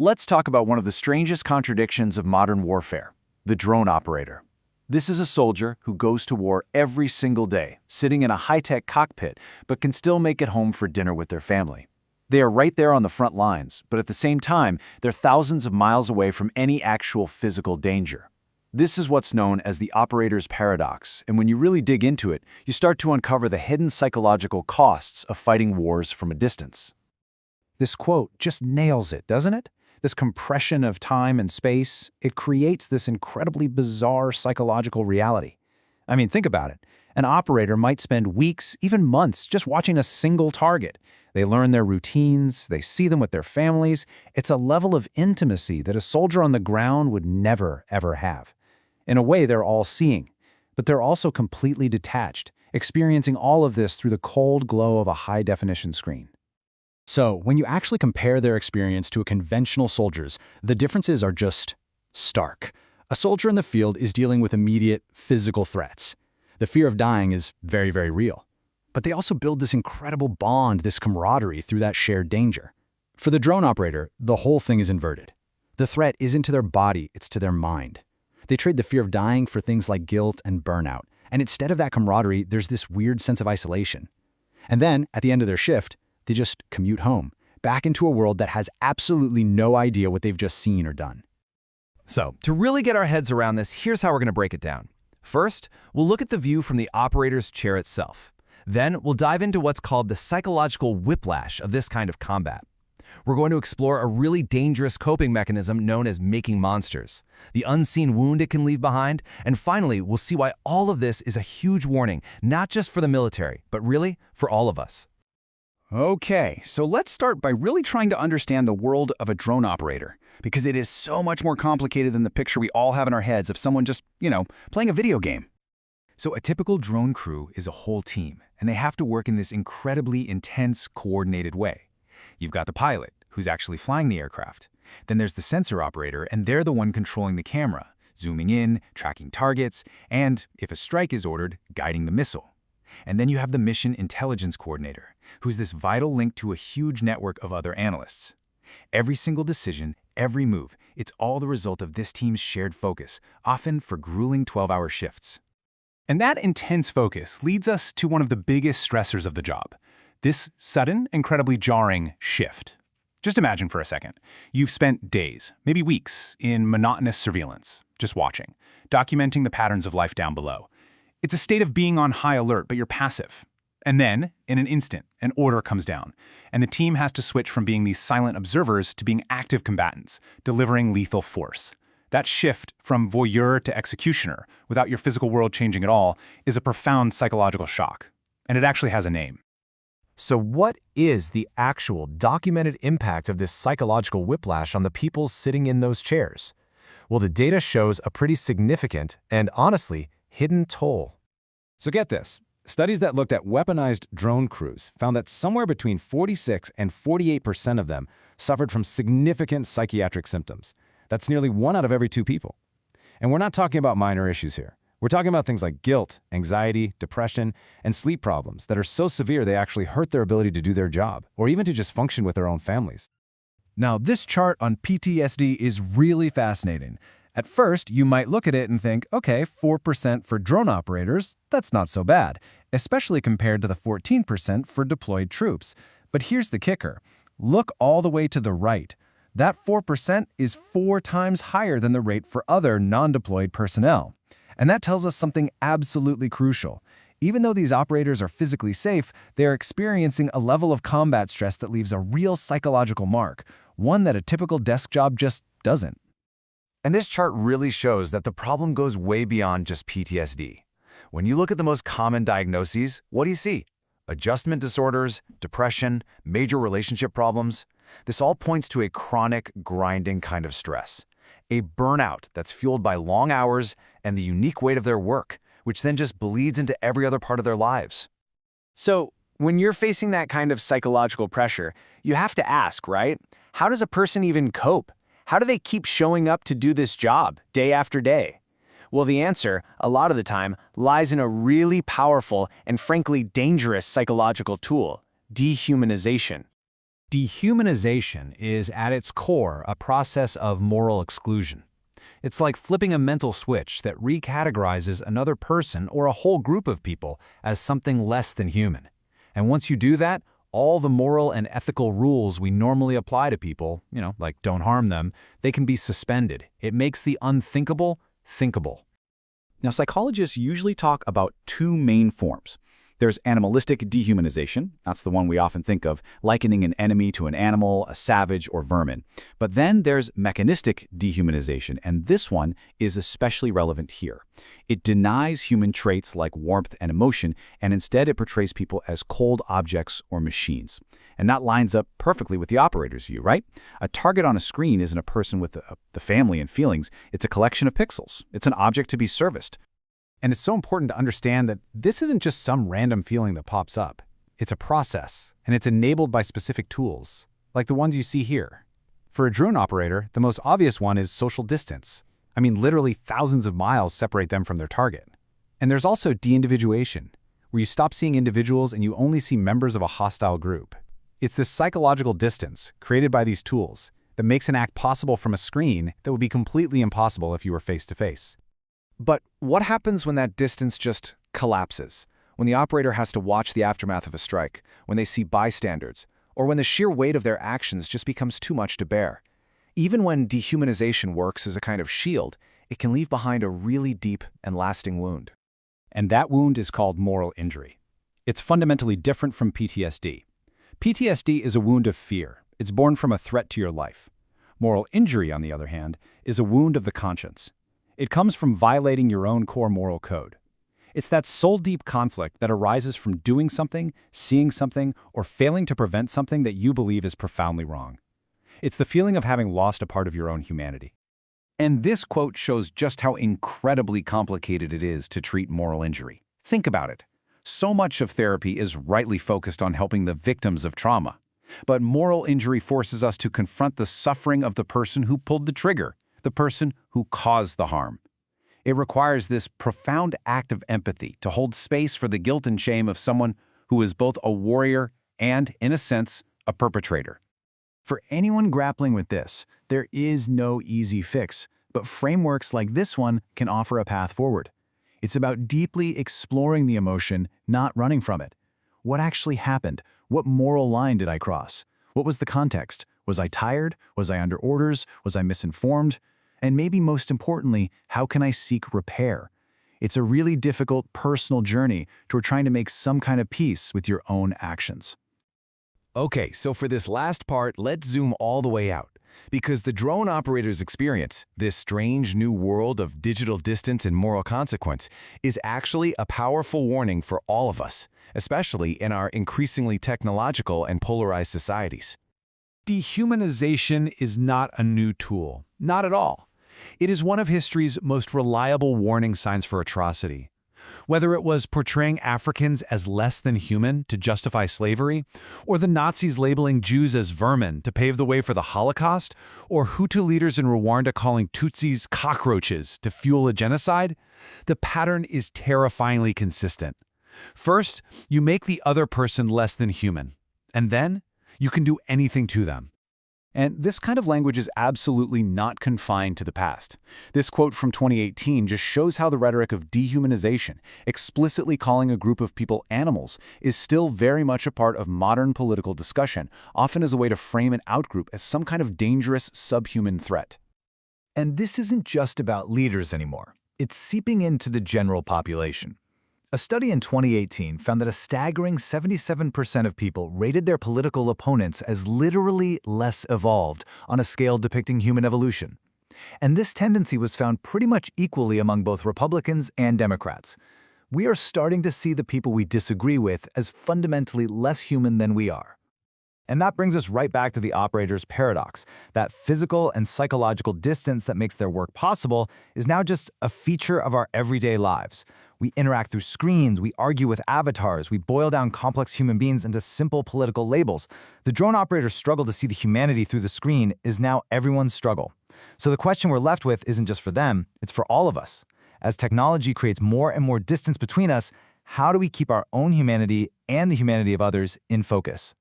Let's talk about one of the strangest contradictions of modern warfare, the drone operator. This is a soldier who goes to war every single day, sitting in a high-tech cockpit, but can still make it home for dinner with their family. They are right there on the front lines, but at the same time, they're thousands of miles away from any actual physical danger. This is what's known as the operator's paradox, and when you really dig into it, you start to uncover the hidden psychological costs of fighting wars from a distance. This quote just nails it, doesn't it? This compression of time and space, it creates this incredibly bizarre psychological reality. I mean, think about it. An operator might spend weeks, even months, just watching a single target. They learn their routines, they see them with their families. It's a level of intimacy that a soldier on the ground would never, ever have. In a way, they're all-seeing, but they're also completely detached, experiencing all of this through the cold glow of a high-definition screen. So, when you actually compare their experience to a conventional soldier's, the differences are just stark. A soldier in the field is dealing with immediate physical threats. The fear of dying is very, very real. But they also build this incredible bond, this camaraderie through that shared danger. For the drone operator, the whole thing is inverted. The threat isn't to their body, it's to their mind. They trade the fear of dying for things like guilt and burnout, and instead of that camaraderie, there's this weird sense of isolation. And then, at the end of their shift, they just commute home, back into a world that has absolutely no idea what they've just seen or done. So, to really get our heads around this, here's how we're going to break it down. First, we'll look at the view from the operator's chair itself. Then, we'll dive into what's called the psychological whiplash of this kind of combat. We're going to explore a really dangerous coping mechanism known as making monsters, the unseen wound it can leave behind, and finally, we'll see why all of this is a huge warning, not just for the military, but really for all of us. Okay, so let's start by really trying to understand the world of a drone operator, because it is so much more complicated than the picture we all have in our heads of someone just, playing a video game. So a typical drone crew is a whole team, and they have to work in this incredibly intense, coordinated way. You've got the pilot, who's actually flying the aircraft. Then there's the sensor operator, and they're the one controlling the camera, zooming in, tracking targets, and, if a strike is ordered, guiding the missile. And then you have the mission intelligence coordinator, who's this vital link to a huge network of other analysts. Every single decision, every move, it's all the result of this team's shared focus, often for grueling 12-hour shifts. And that intense focus leads us to one of the biggest stressors of the job, this sudden, incredibly jarring shift. Just imagine for a second. You've spent days, maybe weeks, in monotonous surveillance, just watching, documenting the patterns of life down below. It's a state of being on high alert, but you're passive. And then, in an instant, an order comes down, and the team has to switch from being these silent observers to being active combatants, delivering lethal force. That shift from voyeur to executioner, without your physical world changing at all, is a profound psychological shock. And it actually has a name. So what is the actual documented impact of this psychological whiplash on the people sitting in those chairs? Well, the data shows a pretty significant and, honestly, hidden toll. So get this. Studies that looked at weaponized drone crews found that somewhere between 46 and 48% of them suffered from significant psychiatric symptoms. That's nearly 1 out of every 2 people. And we're not talking about minor issues here. We're talking about things like guilt, anxiety, depression, and sleep problems that are so severe they actually hurt their ability to do their job, or even to just function with their own families. Now, this chart on PTSD is really fascinating. At first, you might look at it and think, okay, 4% for drone operators, that's not so bad, especially compared to the 14% for deployed troops. But here's the kicker. Look all the way to the right. That 4% is 4 times higher than the rate for other non-deployed personnel. And that tells us something absolutely crucial. Even though these operators are physically safe, they are experiencing a level of combat stress that leaves a real psychological mark, one that a typical desk job just doesn't. And this chart really shows that the problem goes way beyond just PTSD. When you look at the most common diagnoses, what do you see? Adjustment disorders, depression, major relationship problems. This all points to a chronic, grinding kind of stress. A burnout that's fueled by long hours and the unique weight of their work, which then just bleeds into every other part of their lives. So, when you're facing that kind of psychological pressure, you have to ask, right? How does a person even cope? How do they keep showing up to do this job day after day? Well, the answer, a lot of the time, lies in a really powerful and frankly dangerous psychological tool, dehumanization. Dehumanization is at its core a process of moral exclusion. It's like flipping a mental switch that recategorizes another person or a whole group of people as something less than human. And once you do that, all the moral and ethical rules we normally apply to people, like don't harm them, they can be suspended. It makes the unthinkable thinkable. Now, psychologists usually talk about two main forms. There's animalistic dehumanization. That's the one we often think of, likening an enemy to an animal, a savage, or vermin. But then there's mechanistic dehumanization, and this one is especially relevant here. It denies human traits like warmth and emotion, and instead it portrays people as cold objects or machines. And that lines up perfectly with the operator's view, right? A target on a screen isn't a person with the family and feelings. It's a collection of pixels. It's an object to be serviced. And it's so important to understand that this isn't just some random feeling that pops up. It's a process, and it's enabled by specific tools, like the ones you see here. For a drone operator, the most obvious one is social distance. I mean, literally thousands of miles separate them from their target. And there's also de-individuation, where you stop seeing individuals and you only see members of a hostile group. It's this psychological distance created by these tools that makes an act possible from a screen that would be completely impossible if you were face-to-face. But what happens when that distance just collapses? When the operator has to watch the aftermath of a strike, when they see bystanders, or when the sheer weight of their actions just becomes too much to bear? Even when dehumanization works as a kind of shield, it can leave behind a really deep and lasting wound. And that wound is called moral injury. It's fundamentally different from PTSD. PTSD is a wound of fear. It's born from a threat to your life. Moral injury, on the other hand, is a wound of the conscience. It comes from violating your own core moral code. It's that soul-deep conflict that arises from doing something, seeing something, or failing to prevent something that you believe is profoundly wrong. It's the feeling of having lost a part of your own humanity. And this quote shows just how incredibly complicated it is to treat moral injury. Think about it. So much of therapy is rightly focused on helping the victims of trauma. But moral injury forces us to confront the suffering of the person who pulled the trigger, the person who caused the harm. It requires this profound act of empathy to hold space for the guilt and shame of someone who is both a warrior and, in a sense, a perpetrator. For anyone grappling with this, there is no easy fix, but frameworks like this one can offer a path forward. It's about deeply exploring the emotion, not running from it. What actually happened? What moral line did I cross? What was the context? Was I tired? Was I under orders? Was I misinformed? And maybe most importantly, how can I seek repair? It's a really difficult personal journey toward trying to make some kind of peace with your own actions. Okay, so for this last part, let's zoom all the way out. Because the drone operator's experience, this strange new world of digital distance and moral consequence, is actually a powerful warning for all of us, especially in our increasingly technological and polarized societies. Dehumanization is not a new tool. Not at all. It is one of history's most reliable warning signs for atrocity. Whether it was portraying Africans as less than human to justify slavery, or the Nazis labeling Jews as vermin to pave the way for the Holocaust, or Hutu leaders in Rwanda calling Tutsis cockroaches to fuel a genocide, the pattern is terrifyingly consistent. First, you make the other person less than human, and then you can do anything to them. And this kind of language is absolutely not confined to the past. This quote from 2018 just shows how the rhetoric of dehumanization, explicitly calling a group of people animals, is still very much a part of modern political discussion, often as a way to frame an outgroup as some kind of dangerous subhuman threat. And this isn't just about leaders anymore. It's seeping into the general population. A study in 2018 found that a staggering 77% of people rated their political opponents as literally less evolved on a scale depicting human evolution. And this tendency was found pretty much equally among both Republicans and Democrats. We are starting to see the people we disagree with as fundamentally less human than we are. And that brings us right back to the operator's paradox. That physical and psychological distance that makes their work possible is now just a feature of our everyday lives. We interact through screens, we argue with avatars, we boil down complex human beings into simple political labels. The drone operator's struggle to see the humanity through the screen is now everyone's struggle. So the question we're left with isn't just for them, it's for all of us. As technology creates more and more distance between us, how do we keep our own humanity and the humanity of others in focus?